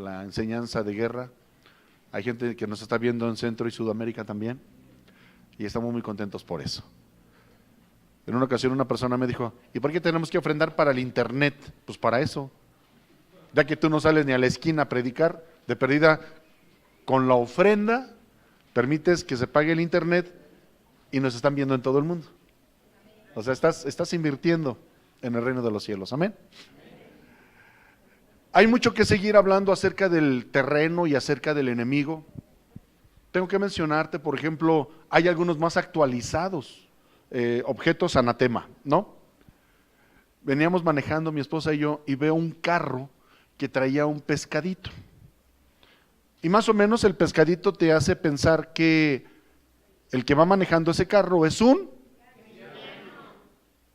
la enseñanza de guerra. Hay gente que nos está viendo en Centro y Sudamérica también, y estamos muy contentos por eso. En una ocasión una persona me dijo, ¿y por qué tenemos que ofrendar para el internet? Pues para eso, ya que tú no sales ni a la esquina a predicar, de perdida con la ofrenda permites que se pague el internet y nos están viendo en todo el mundo. O sea, estás invirtiendo en el reino de los cielos. Amén. Hay mucho que seguir hablando acerca del terreno y acerca del enemigo. Tengo que mencionarte, por ejemplo, hay algunos más actualizados, objetos anatema, ¿no? Veníamos manejando mi esposa y yo y veo un carro que traía un pescadito. Y más o menos el pescadito te hace pensar que el que va manejando ese carro es un...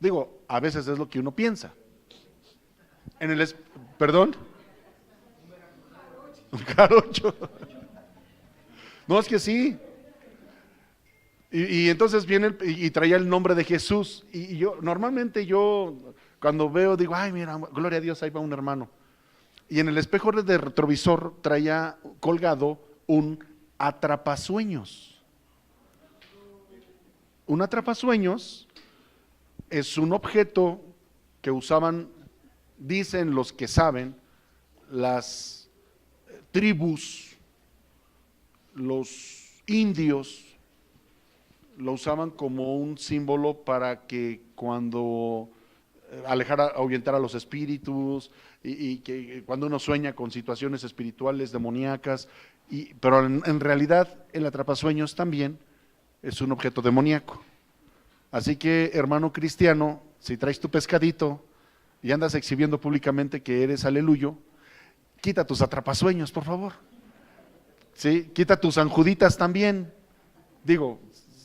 Digo, a veces es lo que uno piensa. ¿Perdón? Un jarocho. No, es que sí. Y entonces viene y traía el nombre de Jesús. Y normalmente cuando veo, digo, ay, mira, gloria a Dios, ahí va un hermano. Y en el espejo de retrovisor traía colgado un atrapasueños. Un atrapasueños es un objeto que usaban, dicen los que saben, las tribus, los indios, lo usaban como un símbolo para que cuando ahuyentar a los espíritus y que cuando uno sueña con situaciones espirituales demoníacas, pero en realidad el atrapasueños también es un objeto demoníaco. Así que, hermano cristiano, si traes tu pescadito y andas exhibiendo públicamente que eres aleluyo, quita tus atrapasueños, por favor. ¿Sí? Quita tus sanjuditas también. Digo,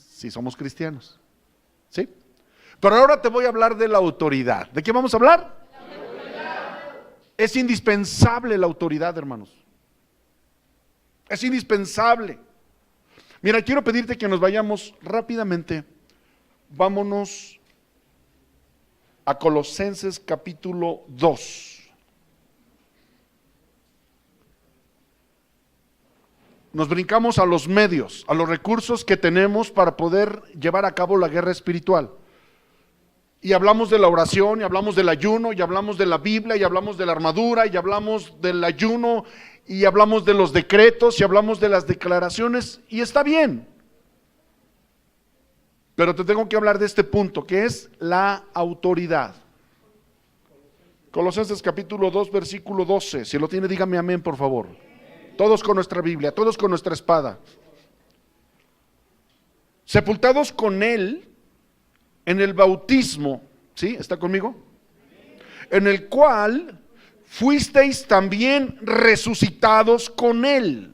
si somos cristianos. ¿Sí? Pero ahora te voy a hablar de la autoridad. ¿De qué vamos a hablar? La autoridad. Es indispensable la autoridad, hermanos. Es indispensable. Mira, quiero pedirte que nos vayamos rápidamente. Vámonos a Colosenses capítulo 2. Nos brincamos a los medios, a los recursos que tenemos para poder llevar a cabo la guerra espiritual. Y hablamos de la oración, y hablamos del ayuno, y hablamos de la Biblia, y hablamos de la armadura, y hablamos del ayuno, y hablamos de los decretos, y hablamos de las declaraciones, y está bien. Pero te tengo que hablar de este punto, que es la autoridad. Colosenses capítulo 2, versículo 12. Si lo tiene, dígame amén, por favor. Todos con nuestra Biblia, todos con nuestra espada. Sepultados con Él en el bautismo, ¿sí? ¿Está conmigo? En el cual fuisteis también resucitados con Él.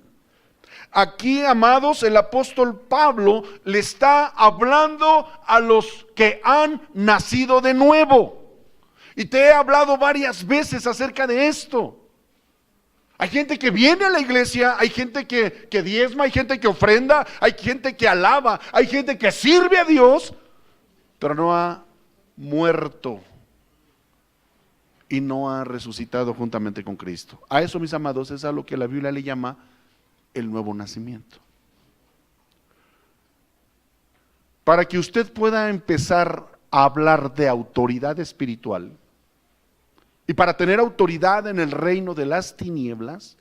Aquí, amados, el apóstol Pablo le está hablando a los que han nacido de nuevo. Y te he hablado varias veces acerca de esto. Hay gente que viene a la iglesia, hay gente que diezma, hay gente que ofrenda, hay gente que alaba, hay gente que sirve a Dios, pero no ha muerto y no ha resucitado juntamente con Cristo. A eso, mis amados, es a lo que la Biblia le llama el nuevo nacimiento. Para que usted pueda empezar a hablar de autoridad espiritual y para tener autoridad en el reino de las tinieblas,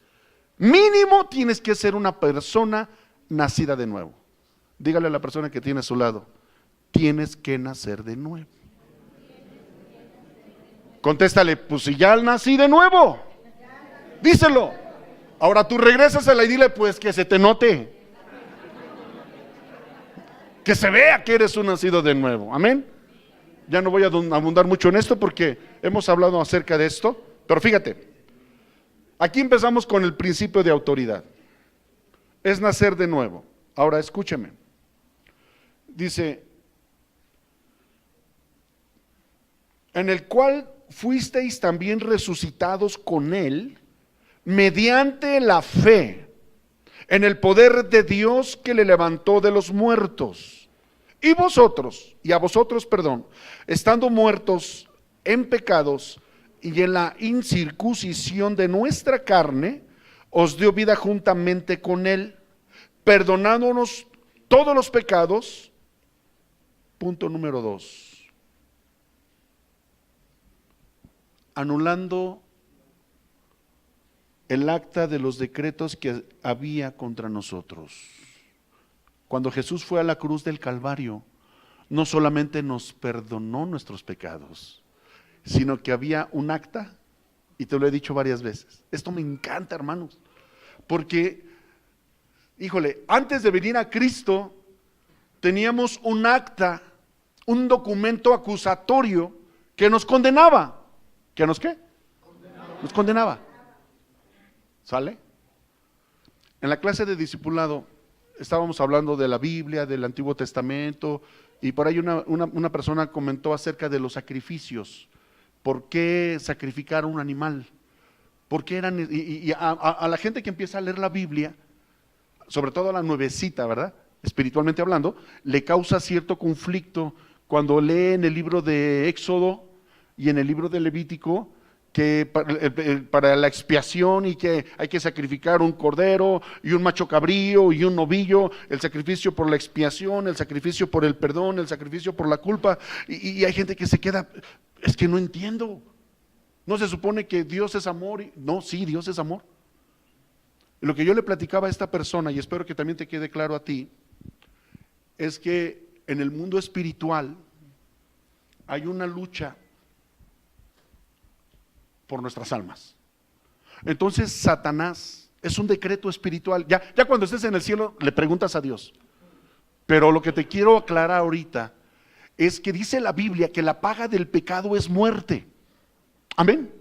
mínimo tienes que ser una persona nacida de nuevo. Dígale a la persona que tiene a su lado, tienes que nacer de nuevo. Contéstale, pues si ya nací de nuevo, díselo. Ahora tú regresas a la y dile, pues que se te note, que se vea que eres un nacido de nuevo. Amén. Ya no voy a abundar mucho en esto porque hemos hablado acerca de esto, pero fíjate, aquí empezamos con el principio de autoridad. Es nacer de nuevo. Ahora escúcheme. Dice, en el cual fuisteis también resucitados con Él mediante la fe en el poder de Dios que le levantó de los muertos. Y a vosotros, estando muertos en pecados y en la incircuncisión de nuestra carne, os dio vida juntamente con Él, perdonándonos todos los pecados. Punto número 2. Anulando el acta de los decretos que había contra nosotros. Cuando Jesús fue a la cruz del Calvario, no solamente nos perdonó nuestros pecados, sino que había un acta, y te lo he dicho varias veces. Esto me encanta, hermanos, porque, híjole, antes de venir a Cristo, teníamos un acta, un documento acusatorio que nos condenaba. ¿Que nos qué? Nos condenaba. ¿Sale? En la clase de discipulado estábamos hablando de la Biblia, del Antiguo Testamento, y por ahí una persona comentó acerca de los sacrificios. ¿Por qué sacrificar un animal? ¿Por qué eran? Y a la gente que empieza a leer la Biblia, sobre todo a la nuevecita, ¿verdad? Espiritualmente hablando, le causa cierto conflicto cuando lee en el libro de Éxodo y en el libro de Levítico que para la expiación y que hay que sacrificar un cordero y un macho cabrío y un novillo, el sacrificio por la expiación, el sacrificio por el perdón, el sacrificio por la culpa, y hay gente que se queda, es que no entiendo, no se supone que Dios es amor, no, sí, Dios es amor. Lo que yo le platicaba a esta persona, y espero que también te quede claro a ti, es que en el mundo espiritual hay una lucha por nuestras almas. Entonces Satanás es un decreto espiritual. Ya cuando estés en el cielo le preguntas a Dios. Pero lo que te quiero aclarar ahorita es que dice la Biblia que la paga del pecado es muerte. Amén.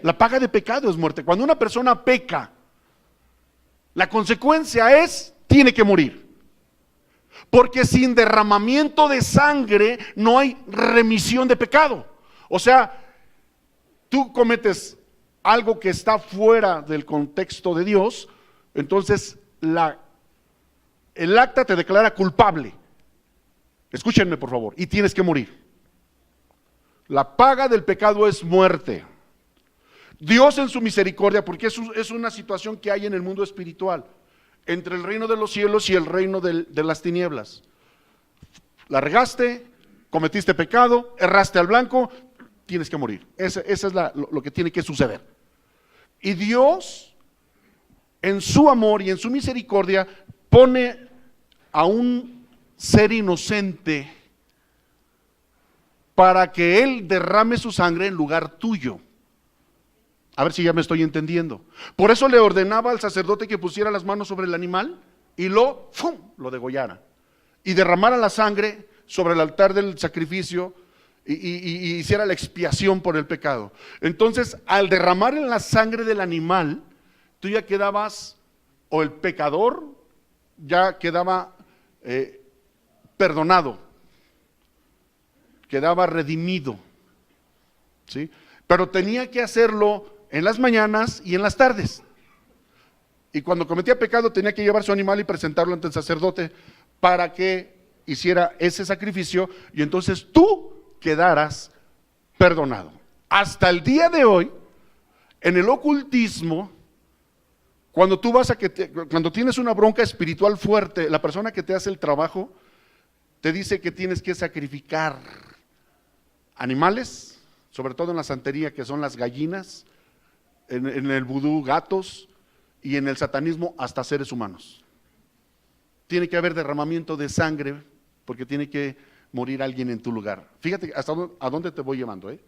La paga de pecado es muerte. Cuando una persona peca, la consecuencia es, tiene que morir. Porque sin derramamiento de sangre no hay remisión de pecado. O sea, tú cometes algo que está fuera del contexto de Dios, entonces el acta te declara culpable. Escúchenme por favor, y tienes que morir. La paga del pecado es muerte. Dios en su misericordia, porque es una situación que hay en el mundo espiritual, entre el reino de los cielos y el reino de las tinieblas. La regaste, cometiste pecado, erraste al blanco, tienes que morir. Esa es lo que tiene que suceder. Y Dios, en su amor y en su misericordia, pone a un ser inocente para que Él derrame su sangre en lugar tuyo. A ver si ya me estoy entendiendo. Por eso le ordenaba al sacerdote que pusiera las manos sobre el animal y lo degollara. Y derramara la sangre sobre el altar del sacrificio y hiciera la expiación por el pecado. Entonces, al derramar en la sangre del animal, tú ya quedabas, o el pecador ya quedaba perdonado, quedaba redimido, ¿sí? Pero tenía que hacerlo en las mañanas y en las tardes. Y cuando cometía pecado tenía que llevar su animal y presentarlo ante el sacerdote para que hiciera ese sacrificio, y entonces tú quedaras perdonado. Hasta el día de hoy, en el ocultismo, cuando tú vas cuando tienes una bronca espiritual fuerte, la persona que te hace el trabajo te dice que tienes que sacrificar animales, sobre todo en la santería, que son las gallinas, en el vudú gatos, y en el satanismo hasta seres humanos. Tiene que haber derramamiento de sangre porque tiene que morir alguien en tu lugar. Fíjate hasta a dónde te voy llevando, ¿eh?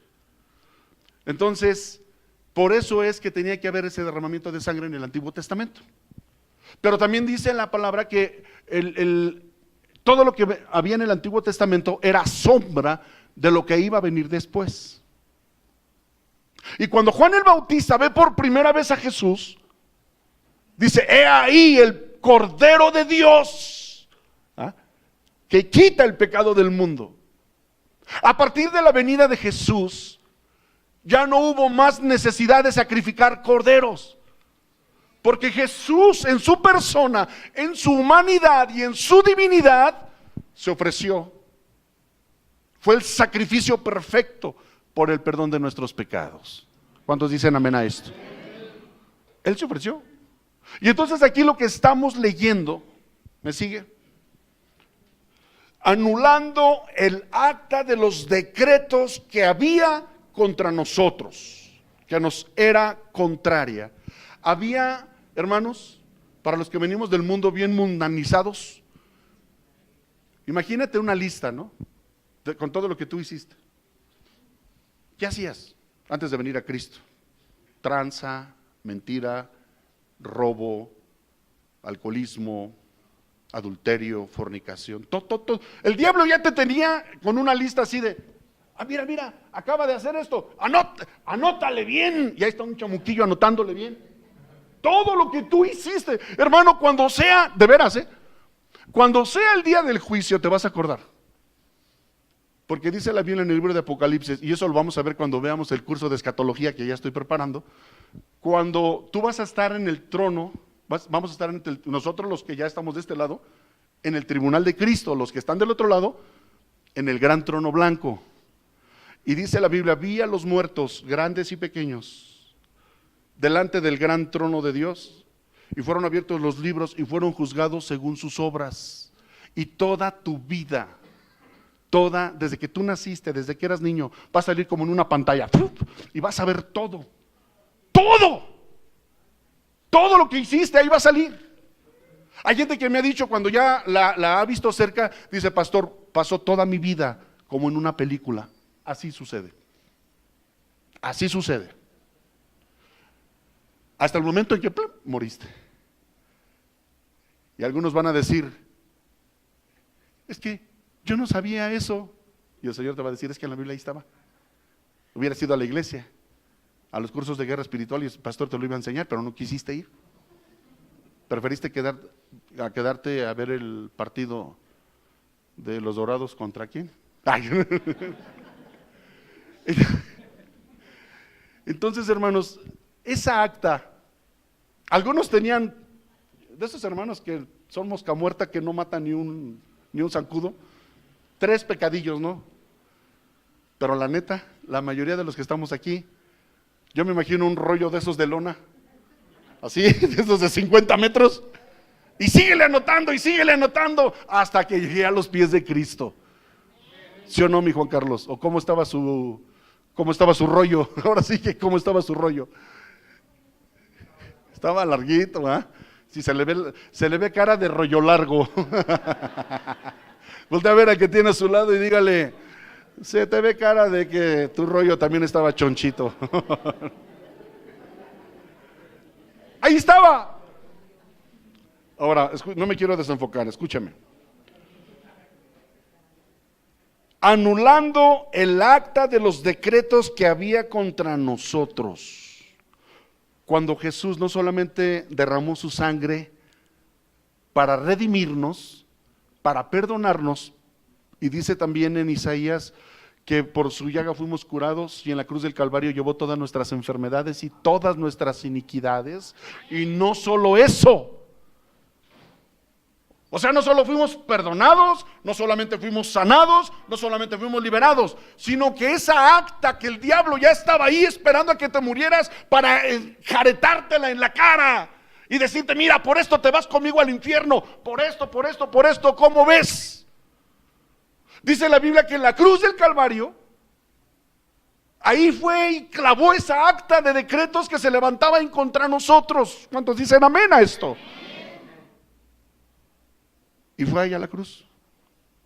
Entonces, por eso es que tenía que haber ese derramamiento de sangre en el Antiguo Testamento. Pero también dice en la palabra que todo lo que había en el Antiguo Testamento era sombra de lo que iba a venir después. Y cuando Juan el Bautista ve por primera vez a Jesús, dice: he ahí el Cordero de Dios, ¿ah?, que quita el pecado del mundo. A partir de la venida de Jesús, ya no hubo más necesidad de sacrificar corderos, porque Jesús en su persona, en su humanidad y en su divinidad, se ofreció. Fue el sacrificio perfecto por el perdón de nuestros pecados. ¿Cuántos dicen amén a esto? Él se ofreció. Y entonces aquí lo que estamos leyendo, ¿me sigue? Anulando el acta de los decretos que había contra nosotros, que nos era contraria. Había, hermanos, para los que venimos del mundo bien mundanizados, imagínate una lista, ¿no? Con todo lo que tú hiciste. ¿Qué hacías antes de venir a Cristo? Tranza, mentira, robo, alcoholismo, adulterio, fornicación, todo. El diablo ya te tenía con una lista así de, mira, acaba de hacer esto, anótale bien. Y ahí está un chamuquillo anotándole bien. Todo lo que tú hiciste, hermano, cuando sea, de veras, cuando sea el día del juicio te vas a acordar. Porque dice la Biblia en el libro de Apocalipsis, y eso lo vamos a ver cuando veamos el curso de escatología que ya estoy preparando, cuando tú vas a estar en el trono, vamos a estar nosotros los que ya estamos de este lado, en el tribunal de Cristo, los que están del otro lado, en el gran trono blanco. Y dice la Biblia, vi a los muertos, grandes y pequeños, delante del gran trono de Dios, y fueron abiertos los libros y fueron juzgados según sus obras. Y toda tu vida, desde que tú naciste, desde que eras niño, va a salir como en una pantalla, y vas a ver todo lo que hiciste, ahí va a salir. Hay gente que me ha dicho, cuando ya la ha visto cerca, dice, pastor, pasó toda mi vida como en una película. Así sucede. Hasta el momento en que moriste. Y algunos van a decir, es que yo no sabía eso. Y el Señor te va a decir, es que en la Biblia ahí estaba. Hubieras ido a la iglesia, a los cursos de guerra espiritual, y el pastor te lo iba a enseñar, pero no quisiste ir. Preferiste quedarte a ver el partido de los Dorados contra quién. Entonces, hermanos, esa acta, algunos tenían, de esos hermanos que son mosca muerta, que no matan ni un zancudo, 3 pecadillos, ¿no? Pero la neta, la mayoría de los que estamos aquí, yo me imagino un rollo de esos de lona, así, de esos de 50 metros, y síguele anotando, hasta que llegué a los pies de Cristo. ¿Sí o no, mi Juan Carlos? ¿O cómo estaba su rollo? Ahora sí que cómo estaba su rollo. Estaba larguito, ¿ah? Sí, se le ve cara de rollo largo. Voltea a ver al que tiene a su lado y dígale, se te ve cara de que tu rollo también estaba chonchito. Ahí estaba. Ahora, no me quiero desenfocar, escúchame. Anulando el acta de los decretos que había contra nosotros. Cuando Jesús no solamente derramó su sangre para redimirnos, para perdonarnos, y dice también en Isaías que por su llaga fuimos curados, y en la cruz del Calvario llevó todas nuestras enfermedades y todas nuestras iniquidades. Y no solo eso, o sea, no solo fuimos perdonados, no solamente fuimos sanados, no solamente fuimos liberados, sino que esa acta que el diablo ya estaba ahí esperando a que te murieras para jaretártela en la cara y decirte, mira, por esto te vas conmigo al infierno, por esto, ¿cómo ves? Dice la Biblia que en la cruz del Calvario, ahí fue y clavó esa acta de decretos que se levantaba en contra nosotros. ¿Cuántos dicen amén a esto? Y fue ahí a la cruz,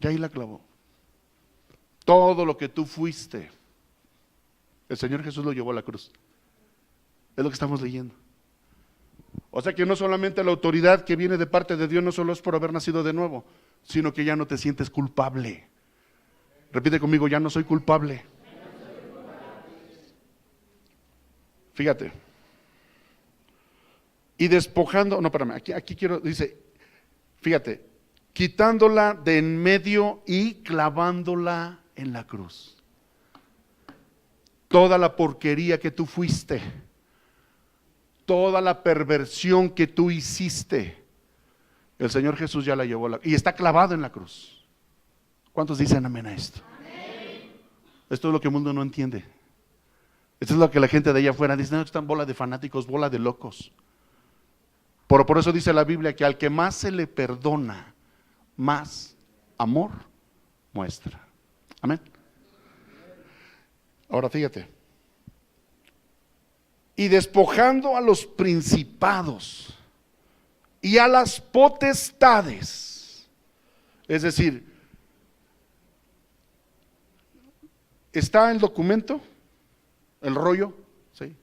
y ahí la clavó. Todo lo que tú fuiste, el Señor Jesús lo llevó a la cruz. Es lo que estamos leyendo. O sea que no solamente la autoridad que viene de parte de Dios no solo es por haber nacido de nuevo, sino que ya no te sientes culpable. Repite conmigo, ya no soy culpable. Fíjate. Y despojando, no, espérame, aquí quiero, dice, fíjate, quitándola de en medio y clavándola en la cruz. Toda la porquería que tú fuiste, toda la perversión que tú hiciste, el Señor Jesús ya la llevó y está clavado en la cruz. ¿Cuántos dicen amén a esto? Amén. Esto es lo que el mundo no entiende. Esto es lo que la gente de allá afuera dice, no, están bola de fanáticos, bola de locos. Por eso dice la Biblia que al que más se le perdona, más amor muestra. Amén. Ahora fíjate. Y despojando a los principados y a las potestades. Es decir, está el documento, el rollo, ¿sí?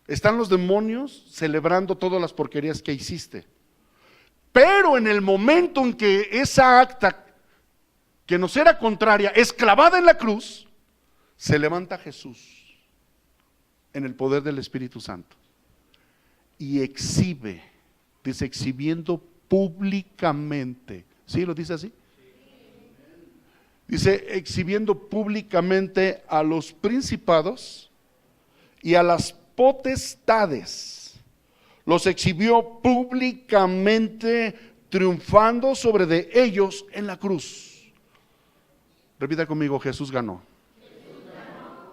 Están los demonios celebrando todas las porquerías que hiciste. Pero en el momento en que esa acta que nos era contraria es clavada en la cruz, se levanta Jesús en el poder del Espíritu Santo y exhibe, dice exhibiendo públicamente, ¿sí lo dice así? Dice exhibiendo públicamente a los principados y a las potestades, los exhibió públicamente, triunfando sobre de ellos en la cruz. Repita conmigo: Jesús ganó.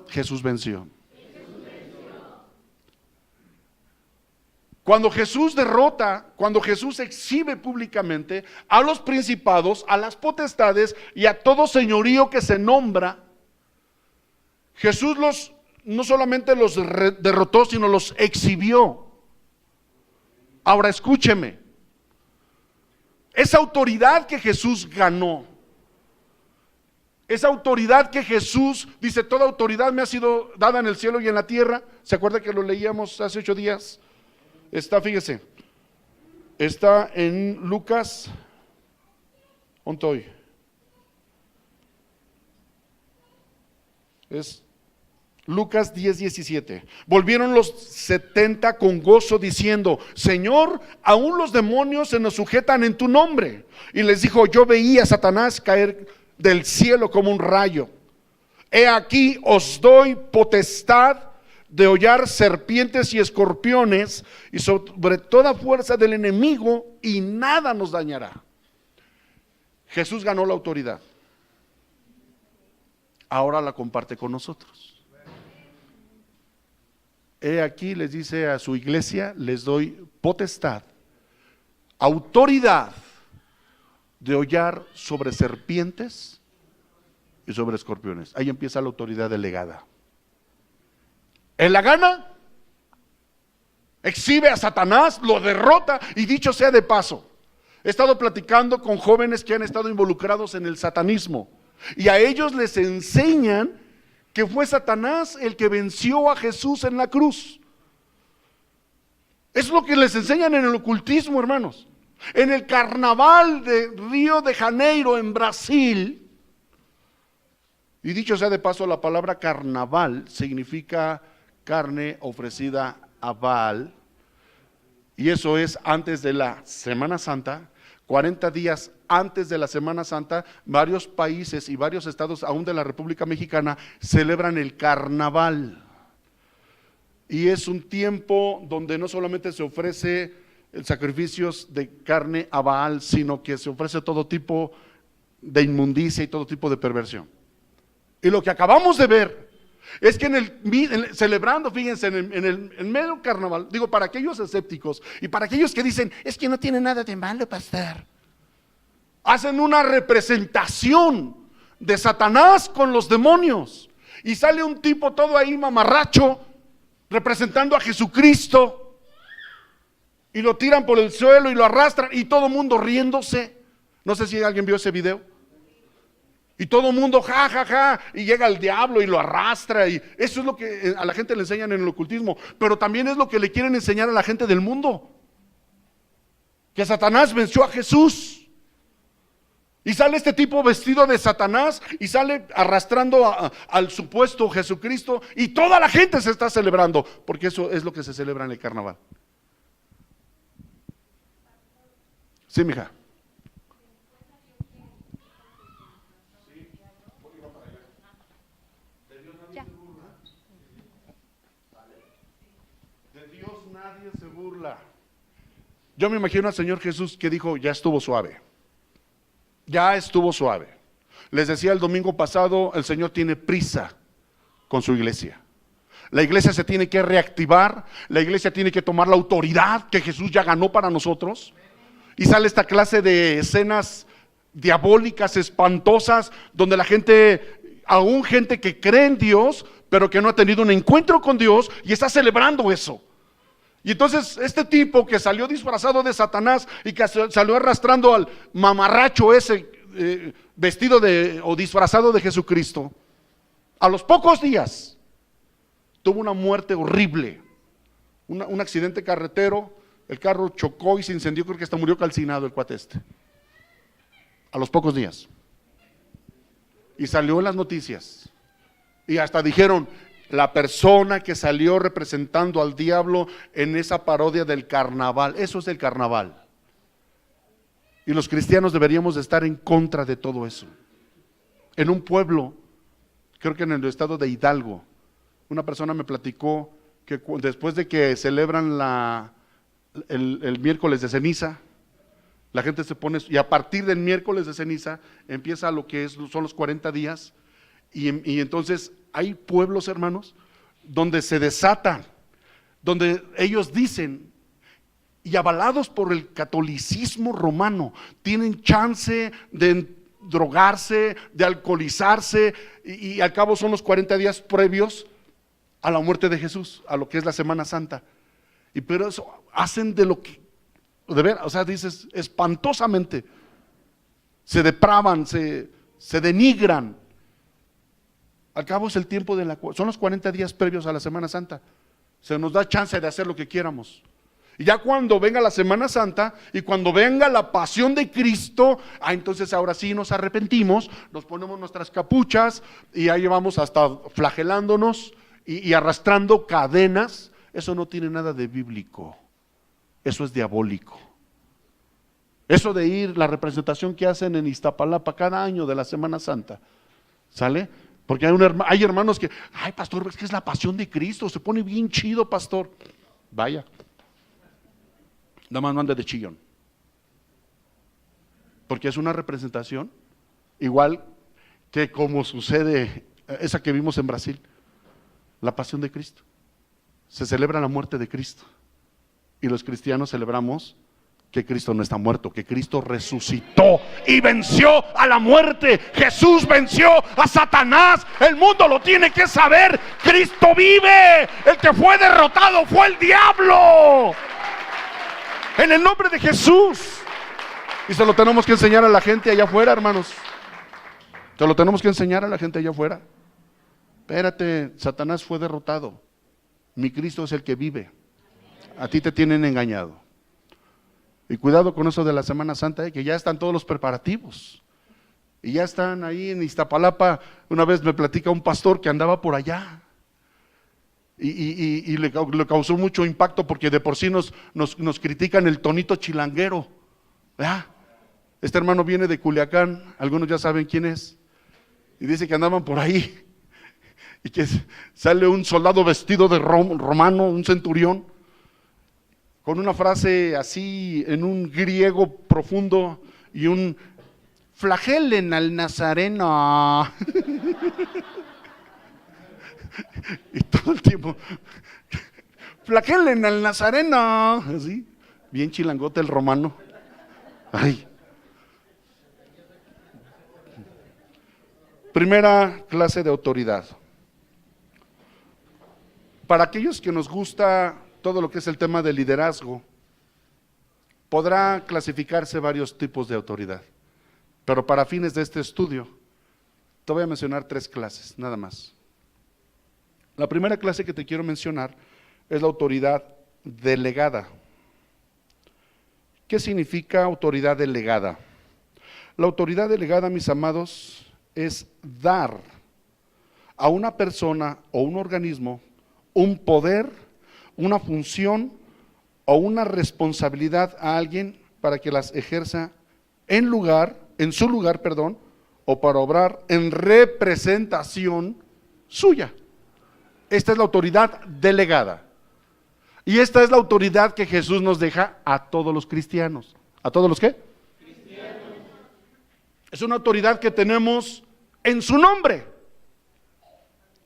Jesús venció. Cuando Jesús derrota, cuando Jesús exhibe públicamente a los principados, a las potestades y a todo señorío que se nombra, Jesús no solamente los derrotó, sino los exhibió. Ahora escúcheme, esa autoridad que Jesús ganó, esa autoridad que Jesús dice, toda autoridad me ha sido dada en el cielo y en la tierra. ¿Se acuerda que lo leíamos hace 8 días? Está, fíjese, está en Lucas, ¿dónde estoy? Es Lucas 10:17. Volvieron los 70 con gozo diciendo: Señor, aún los demonios se nos sujetan en tu nombre. Y les dijo: yo veía a Satanás caer del cielo como un rayo. He aquí os doy potestad de hollar serpientes y escorpiones y sobre toda fuerza del enemigo, y nada nos dañará. Jesús ganó la autoridad. Ahora la comparte con nosotros. He aquí, les dice a su iglesia, les doy potestad, autoridad de hollar sobre serpientes y sobre escorpiones. Ahí empieza la autoridad delegada. Él la gana, exhibe a Satanás, lo derrota, y dicho sea de paso, he estado platicando con jóvenes que han estado involucrados en el satanismo, y a ellos les enseñan que fue Satanás el que venció a Jesús en la cruz. Es lo que les enseñan en el ocultismo, hermanos. En el carnaval de Río de Janeiro, en Brasil, y dicho sea de paso, la palabra carnaval significa carne ofrecida a Baal, y eso es antes de la Semana Santa. 40 días antes de la Semana Santa, varios países y varios estados, aún de la República Mexicana, celebran el carnaval. Y es un tiempo donde no solamente se ofrece sacrificios de carne a Baal, sino que se ofrece todo tipo de inmundicia y todo tipo de perversión. Y lo que acabamos de ver es que celebrando, fíjense, en medio carnaval, digo, para aquellos escépticos y para aquellos que dicen, es que no tiene nada de malo, pastor, hacen una representación de Satanás con los demonios, y sale un tipo todo ahí mamarracho, representando a Jesucristo, y lo tiran por el suelo y lo arrastran, y todo el mundo riéndose. No sé si alguien vio ese video. Y todo el mundo ja, ja, ja, y llega el diablo y lo arrastra, y eso es lo que a la gente le enseñan en el ocultismo, pero también es lo que le quieren enseñar a la gente del mundo, que Satanás venció a Jesús. Y sale este tipo vestido de Satanás y sale arrastrando al supuesto Jesucristo, y toda la gente se está celebrando, porque eso es lo que se celebra en el carnaval. Sí, mija. Nadie se burla. Yo me imagino al Señor Jesús que dijo: ya estuvo suave, ya estuvo suave. Les decía el domingo pasado, el Señor tiene prisa con su iglesia. La iglesia se tiene que reactivar, la iglesia tiene que tomar la autoridad que Jesús ya ganó para nosotros. Y sale esta clase de escenas diabólicas, espantosas, donde la gente, aún gente que cree en Dios, pero que no ha tenido un encuentro con Dios y está celebrando eso. Y entonces este tipo que salió disfrazado de Satanás y que salió arrastrando al mamarracho ese vestido o disfrazado de Jesucristo, a los pocos días tuvo una muerte horrible, un accidente carretero. El carro chocó y se incendió, creo que hasta murió calcinado el cuate este, a los pocos días. Y salió en las noticias y hasta dijeron: la persona que salió representando al diablo en esa parodia del carnaval. Eso es el carnaval. Y los cristianos deberíamos de estar en contra de todo eso. En un pueblo, creo que en el estado de Hidalgo, una persona me platicó que después de que celebran el miércoles de ceniza, la gente se pone, y a partir del miércoles de ceniza empieza lo que son los 40 días, y entonces hay pueblos, hermanos, donde se desatan, donde ellos dicen, y avalados por el catolicismo romano, tienen chance de drogarse, de alcoholizarse, y al cabo son los 40 días previos a la muerte de Jesús, a lo que es la Semana Santa. Y pero eso hacen de lo que, de ver, o sea, dices, espantosamente, se depravan, se denigran. Al cabo es el tiempo son los 40 días previos a la Semana Santa. Se nos da chance de hacer lo que quieramos. Y ya cuando venga la Semana Santa y cuando venga la pasión de Cristo, entonces ahora sí nos arrepentimos, nos ponemos nuestras capuchas y ahí vamos hasta flagelándonos y arrastrando cadenas. Eso no tiene nada de bíblico, eso es diabólico. Eso de ir, la representación que hacen en Iztapalapa cada año de la Semana Santa, ¿sale? Porque hay hermanos que, ay pastor, es que es la pasión de Cristo, se pone bien chido, pastor. Vaya, nada más no ande de chillón, porque es una representación igual que como sucede esa que vimos en Brasil, la pasión de Cristo. Se celebra la muerte de Cristo y los cristianos celebramos que Cristo no está muerto, que Cristo resucitó y venció a la muerte. Jesús venció a Satanás. El mundo lo tiene que saber. Cristo vive. El que fue derrotado fue el diablo. En el nombre de Jesús. Y se lo tenemos que enseñar a la gente allá afuera, hermanos. Se lo tenemos que enseñar a la gente allá afuera. Espérate, Satanás fue derrotado. Mi Cristo es el que vive. A ti te tienen engañado. Y cuidado con eso de la Semana Santa, que ya están todos los preparativos. Y ya están ahí en Iztapalapa. Una vez me platica un pastor que andaba por allá. Y le causó mucho impacto porque de por sí nos critican el tonito chilanguero. ¿Verdad? Este hermano viene de Culiacán, algunos ya saben quién es. Y dice que andaban por ahí. Y que sale un soldado vestido de romano, un centurión, con una frase así en un griego profundo y un flagelen al nazareno. Y todo el tiempo, flagelen al nazareno, así, bien chilangote el romano. Ay. Primera clase de autoridad. Para aquellos que nos gusta todo lo que es el tema del liderazgo, podrá clasificarse varios tipos de autoridad, pero para fines de este estudio, te voy a mencionar 3 clases, nada más. La primera clase que te quiero mencionar es la autoridad delegada. ¿Qué significa autoridad delegada? La autoridad delegada, mis amados, es dar a una persona o un organismo un poder, una función o una responsabilidad a alguien para que las ejerza en su lugar, o para obrar en representación suya. Esta es la autoridad delegada. Y esta es la autoridad que Jesús nos deja a todos los cristianos. ¿A todos los qué? Cristianos. Es una autoridad que tenemos en su nombre.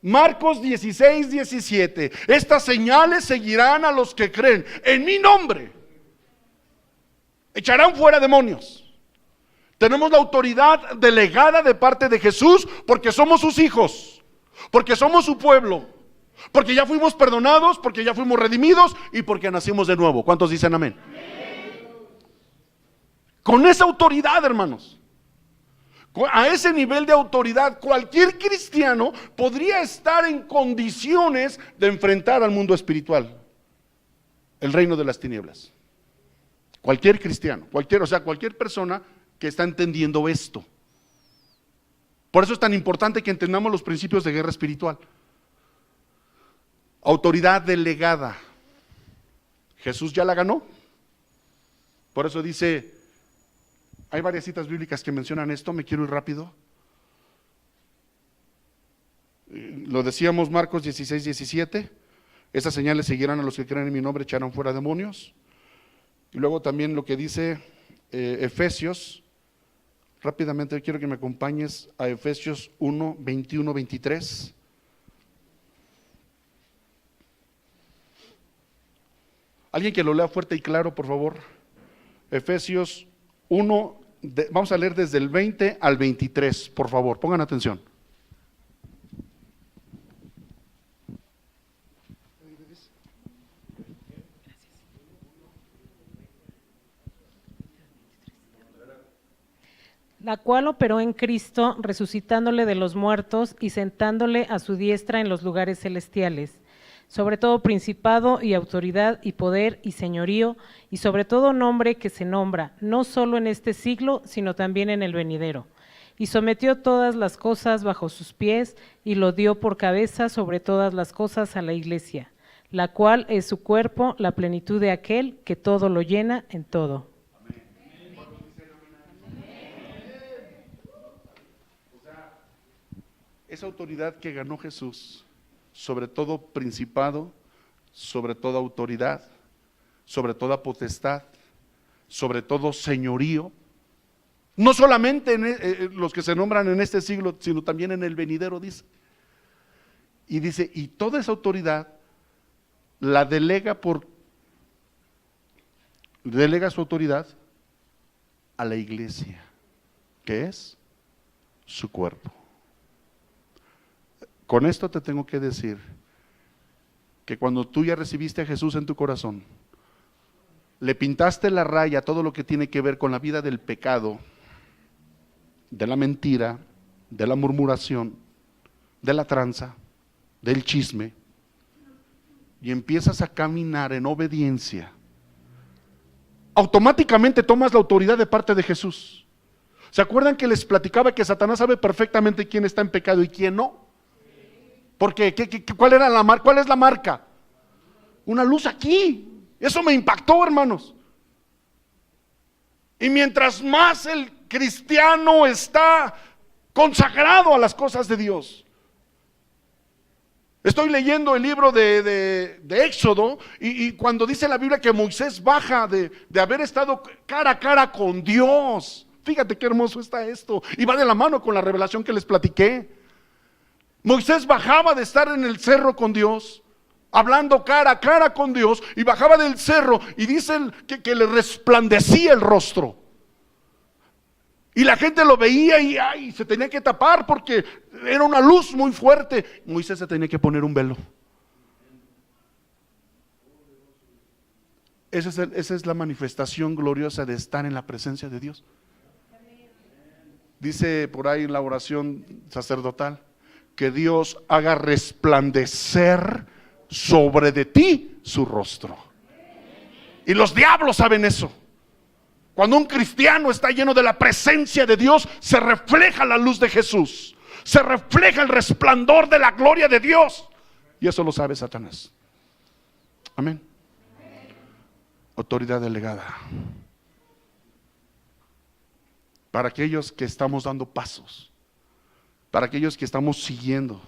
Marcos 16, 17. Estas señales seguirán a los que creen en mi nombre. Echarán fuera demonios. Tenemos la autoridad delegada de parte de Jesús porque somos sus hijos, porque somos su pueblo, porque ya fuimos perdonados, porque ya fuimos redimidos y porque nacimos de nuevo. ¿Cuántos dicen amén? Con esa autoridad, hermanos, a ese nivel de autoridad, cualquier cristiano podría estar en condiciones de enfrentar al mundo espiritual, el reino de las tinieblas. Cualquier cristiano, cualquier persona que está entendiendo esto. Por eso es tan importante que entendamos los principios de guerra espiritual. Autoridad delegada. Jesús ya la ganó. Por eso dice, hay varias citas bíblicas que mencionan esto, me quiero ir rápido. Lo decíamos, Marcos 16, 17. Esas señales seguirán a los que creen en mi nombre, echarán fuera demonios. Y luego también lo que dice Efesios. Rápidamente quiero que me acompañes a Efesios 1, 21, 23. Alguien que lo lea fuerte y claro, por favor. Efesios 1, vamos a leer desde el 20 al 23, por favor, pongan atención. La cual operó en Cristo, resucitándole de los muertos y sentándole a su diestra en los lugares celestiales, sobre todo principado y autoridad y poder y señorío, y sobre todo nombre que se nombra, no solo en este siglo, sino también en el venidero. Y sometió todas las cosas bajo sus pies, y lo dio por cabeza sobre todas las cosas a la Iglesia, la cual es su cuerpo, la plenitud de aquel que todo lo llena en todo. Esa autoridad que ganó Jesús, sobre todo principado, sobre toda autoridad, sobre toda potestad, sobre todo señorío, no solamente en los que se nombran en este siglo, sino también en el venidero, dice. Y dice, y toda esa autoridad la delega su autoridad a la iglesia, que es su cuerpo. Con esto te tengo que decir que cuando tú ya recibiste a Jesús en tu corazón, le pintaste la raya a todo lo que tiene que ver con la vida del pecado, de la mentira, de la murmuración, de la tranza, del chisme, y empiezas a caminar en obediencia, automáticamente tomas la autoridad de parte de Jesús. ¿Se acuerdan que les platicaba que Satanás sabe perfectamente quién está en pecado y quién no? Porque, ¿cuál es la marca? Una luz aquí. Eso me impactó, hermanos. Y mientras más el cristiano está consagrado a las cosas de Dios. Estoy leyendo el libro de Éxodo y cuando dice la Biblia que Moisés baja de haber estado cara a cara con Dios. Fíjate qué hermoso está esto. Y va de la mano con la revelación que les platiqué. Moisés bajaba de estar en el cerro con Dios, hablando cara a cara con Dios, y bajaba del cerro y dice que le resplandecía el rostro. Y la gente lo veía y se tenía que tapar porque era una luz muy fuerte. Moisés se tenía que poner un velo. Esa es la manifestación gloriosa de estar en la presencia de Dios. Dice por ahí en la oración sacerdotal, que Dios haga resplandecer sobre de ti su rostro. Y los diablos saben eso. Cuando un cristiano está lleno de la presencia de Dios, se refleja la luz de Jesús, se refleja el resplandor de la gloria de Dios. Y eso lo sabe Satanás. Amén. Autoridad delegada. Para aquellos que estamos dando pasos, para aquellos que estamos siguiendo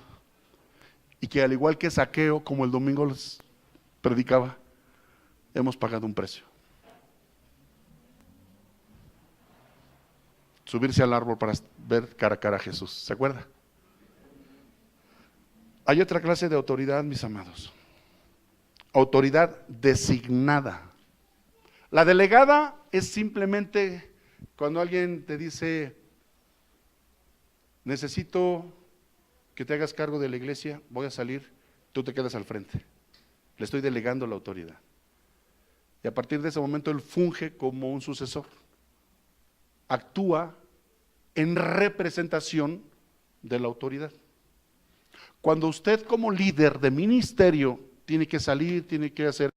y que al igual que Zaqueo, como el domingo les predicaba, hemos pagado un precio. Subirse al árbol para ver cara a cara a Jesús, ¿se acuerda? Hay otra clase de autoridad, mis amados. Autoridad designada. La delegada es simplemente cuando alguien te dice, necesito que te hagas cargo de la iglesia, voy a salir, tú te quedas al frente. Le estoy delegando la autoridad. Y a partir de ese momento él funge como un sucesor. Actúa en representación de la autoridad. Cuando usted como líder de ministerio tiene que salir, tiene que hacer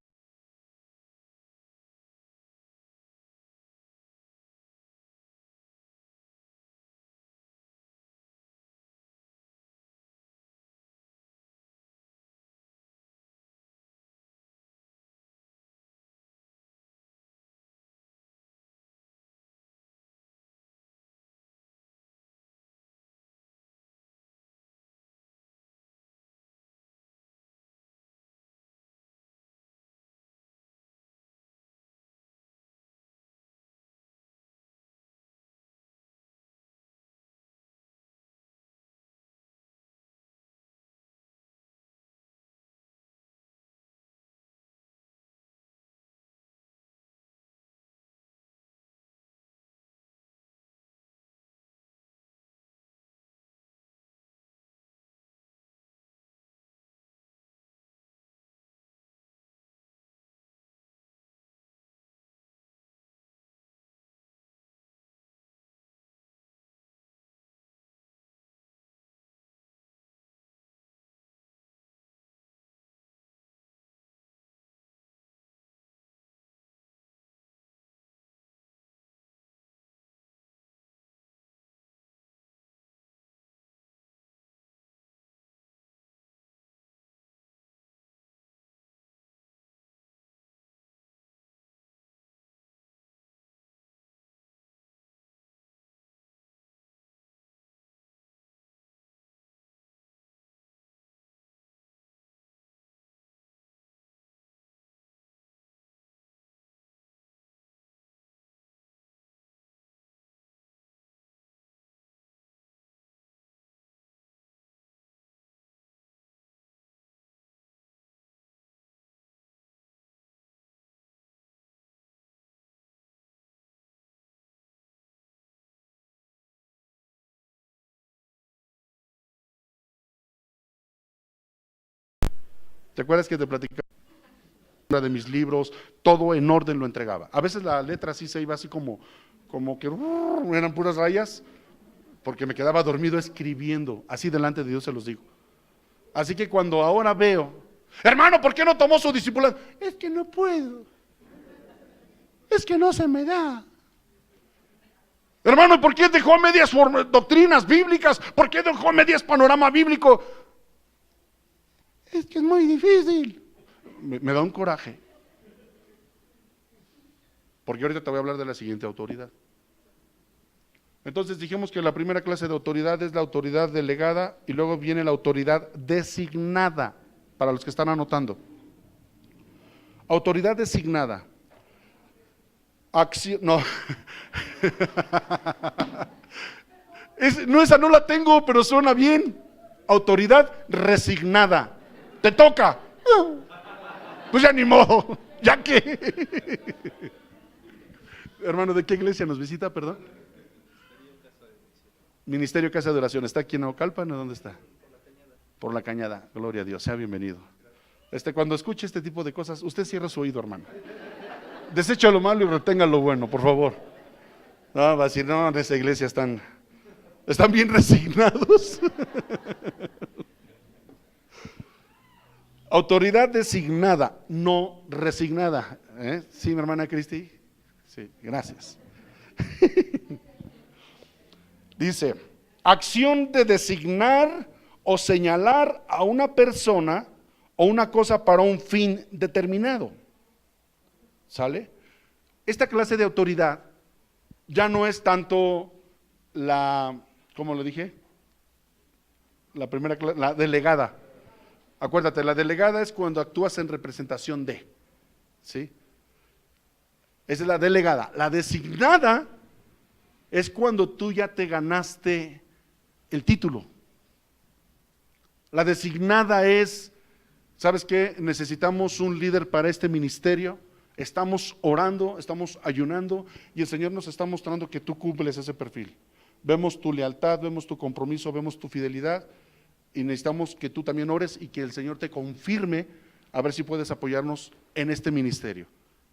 ¿te acuerdas que te platicaba de mis libros? Todo en orden lo entregaba. A veces la letra así se iba así como que eran puras rayas, porque me quedaba dormido escribiendo, así delante de Dios se los digo. Así que cuando ahora veo, hermano, ¿por qué no tomó su discipulado? Es que no puedo, es que no se me da. Hermano, ¿por qué dejó medias doctrinas bíblicas? ¿Por qué dejó medias panorama bíblico? Es que es muy difícil. Me da un coraje. Porque ahorita te voy a hablar de la siguiente autoridad. Entonces dijimos que la primera clase de autoridad es la autoridad delegada y luego viene la autoridad designada, para los que están anotando. Autoridad designada. Acción, no. No, esa no la tengo, pero suena bien. Autoridad resignada. Te toca. Pues ya ni modo, ya que. Hermano, ¿de qué iglesia nos visita, perdón? Ministerio Casa de Oración. ¿Está aquí en Naucalpan o dónde está? Por la Cañada. Gloria a Dios, sea bienvenido. Cuando escuche este tipo de cosas, usted cierra su oído, hermano. Desecha lo malo y retenga lo bueno, por favor. No, va a decir, no, en esa iglesia están bien resignados. Autoridad designada, no resignada. ¿Sí, mi hermana Cristi? Sí, gracias. Dice, acción de designar o señalar a una persona o una cosa para un fin determinado. ¿Sale? Esta clase de autoridad ya no es tanto ¿cómo lo dije? La primera clase, la delegada. Acuérdate, la delegada es cuando actúas en representación de, ¿sí? Esa es la delegada. La designada es cuando tú ya te ganaste el título. La designada es, ¿sabes qué? Necesitamos un líder para este ministerio. Estamos orando, estamos ayunando y el Señor nos está mostrando que tú cumples ese perfil. Vemos tu lealtad, vemos tu compromiso, vemos tu fidelidad y necesitamos que tú también ores y que el Señor te confirme a ver si puedes apoyarnos en este ministerio.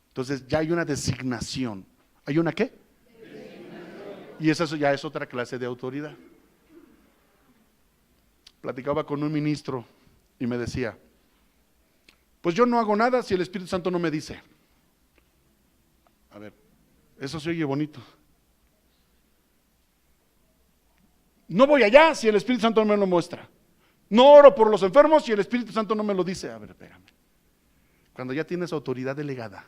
Entonces ya hay una designación. ¿Hay una qué? Y esa ya es otra clase de autoridad. Platicaba con un ministro y me decía, pues yo no hago nada si el Espíritu Santo no me dice. A ver, eso se oye bonito. No voy allá si el Espíritu Santo no me lo muestra. No oro por los enfermos si el Espíritu Santo no me lo dice. A ver, espérame. Cuando ya tienes autoridad delegada,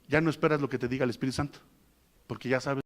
ya no esperas lo que te diga el Espíritu Santo, porque ya sabes